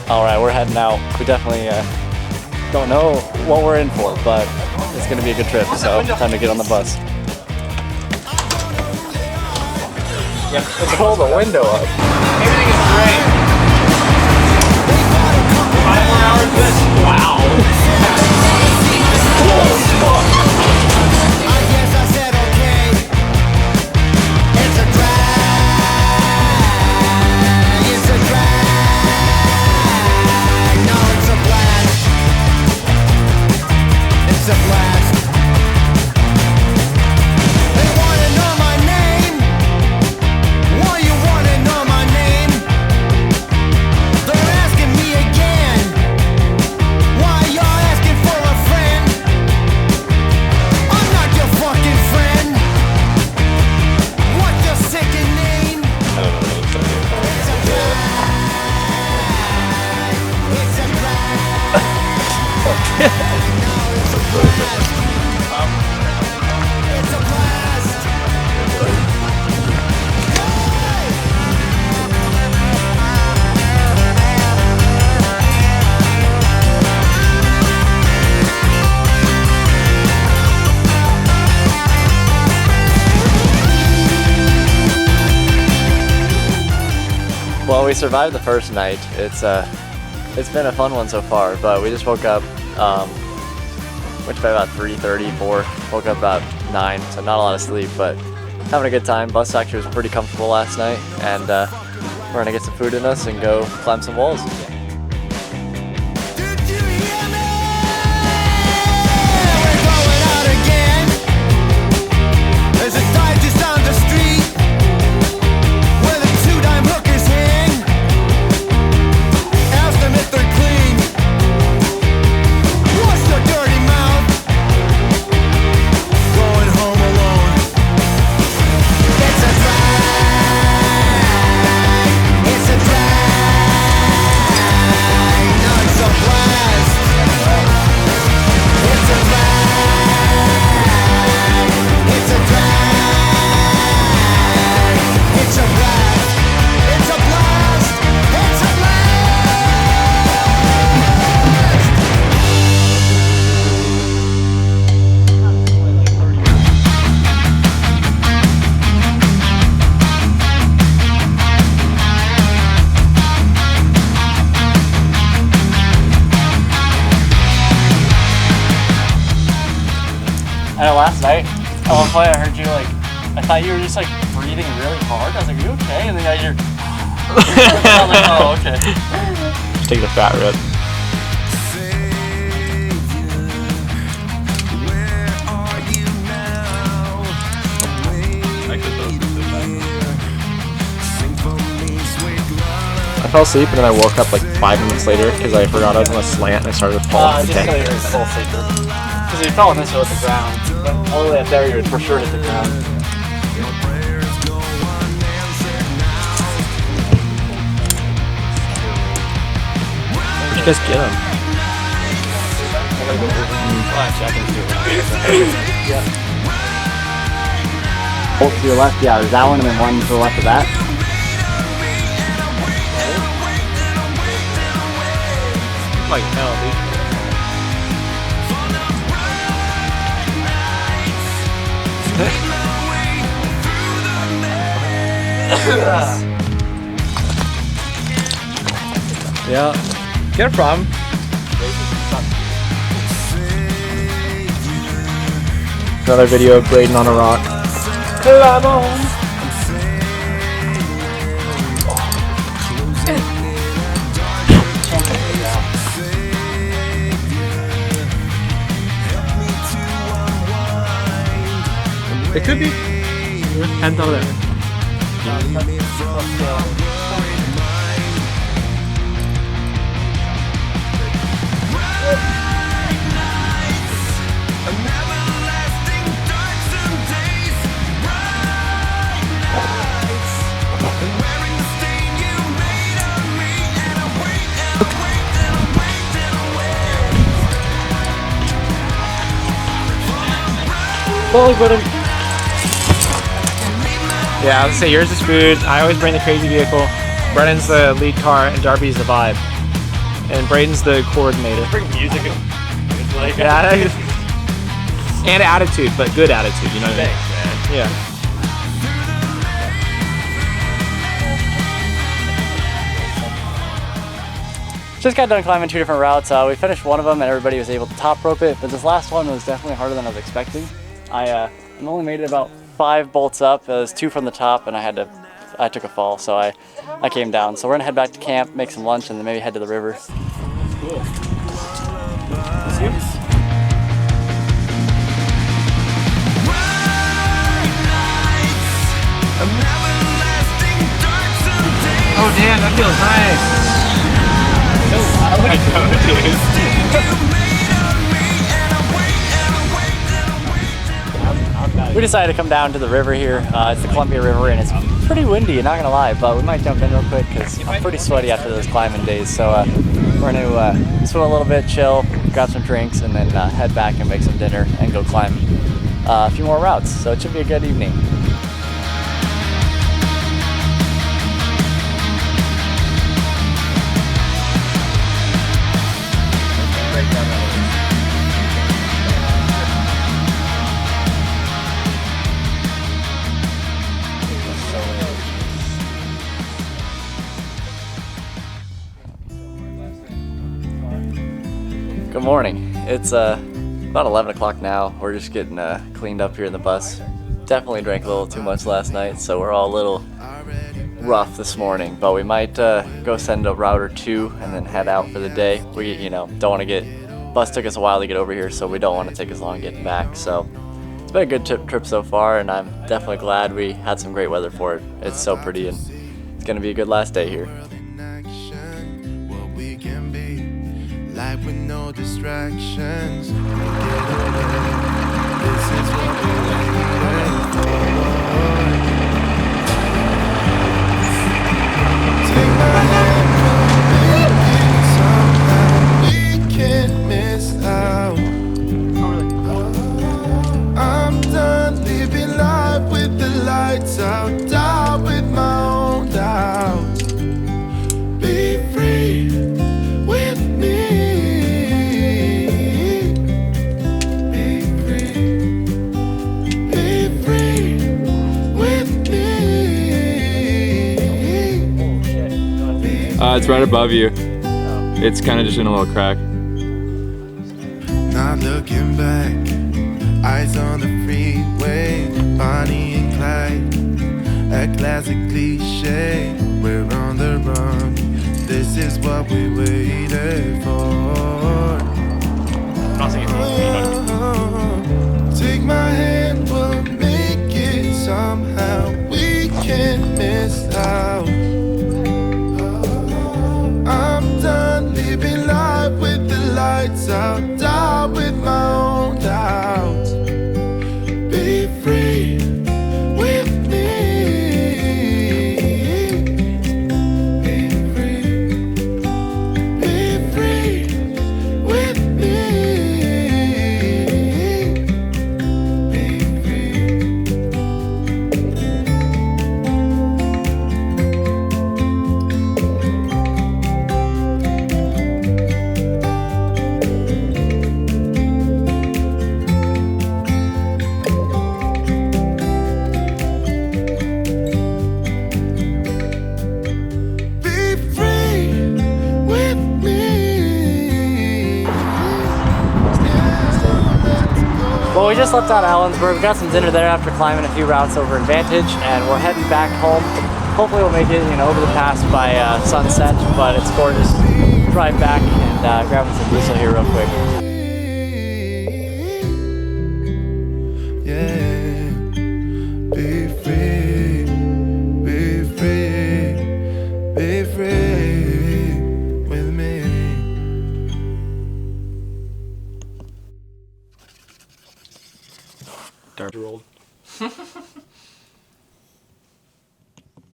Alright, we're heading out. We definitely don't know what we're in for, but it's going to be a good trip, so time to get on the bus. Yeah, let's pull the window up. Everything is great. 5 more hours this. Wow. Well, we survived the first night. It's been a fun one so far, but we just woke up, went to bed about 3:30, 4, woke up about 9, so not a lot of sleep, but having a good time. Bus actually was pretty comfortable last night, and we're gonna get some food in us and go climb some walls. I know last night, at one point I heard you I thought you were just breathing really hard. I was like, are you okay? And then you're I was like, oh, okay. Just take the fat rip. I fell asleep and then I woke up 5 minutes later because I forgot I was on a slant and I started to fall off the just tank. so you're full sleeper. Because you fell on this hill at the ground, but all the way up there you would for sure hit the ground. Where'd you guys get him? Oh, to your left, yeah, there's that one and then one to the left of that. Like hell, dude. Yeah. Get a problem. Another video of Braden on a rock. Come on. It could be. Hands over there. Yeah, I was gonna say yours is food. I always bring the crazy vehicle. Brennan's the lead car, and Darby's the vibe. and Braden's the coordinator. Bring music and it's like Yeah, and attitude, but good attitude, you know what I mean? thanks, man. Yeah. Just got done climbing 2 different routes. We finished one of them and everybody was able to top rope it, but this last one was definitely harder than I was expecting. I only made it about 5 bolts up. It was 2 from the top and I took a fall, so I came down. So we're gonna head back to camp, make some lunch, and then maybe head to the river. Cool. Oh damn, that feels nice. We decided to come down to the river here. It's the Columbia River and it's pretty windy, not gonna lie, but we might jump in real quick because I'm pretty sweaty after those climbing days. So we're gonna swim a little bit, chill, grab some drinks, and then head back and make some dinner and go climb a few more routes. So it should be a good evening. Good morning. It's about 11 o'clock now. We're just getting cleaned up here in the bus. Definitely drank a little too much last night, so we're all a little rough this morning. But we might go send a route or 2 and then head out for the day. We, don't want to get. Bus took us a while to get over here, so we don't want to take as long getting back. So it's been a good trip so far, and I'm definitely glad we had some great weather for it. It's so pretty, and it's gonna be a good last day here. Life with no distractions. This is what we waited for. Take my hand, somehow we can't miss out. I'm done living life with the lights out, down with my own doubts. Be free with me. It's right above you. It's kind of just in a little crack. Not looking back, eyes on the freeway, Bonnie and Clyde, a classic cliche. We're on the run, this is what we waited for. Take my hand, we'll make it somehow. We can't miss out. I'm done living life with the lights out, down with my own doubts. Be free with me. Be free. Be free with me. Be free. Well, we just left out Allensburg. We got some dinner there after climbing a few routes over in Vantage, and we're heading back home. Hopefully we'll make it, over the pass by sunset, but it's gorgeous. Drive back and grab some diesel here real quick. Yeah, be free, be free, be free with me. Dark rolled.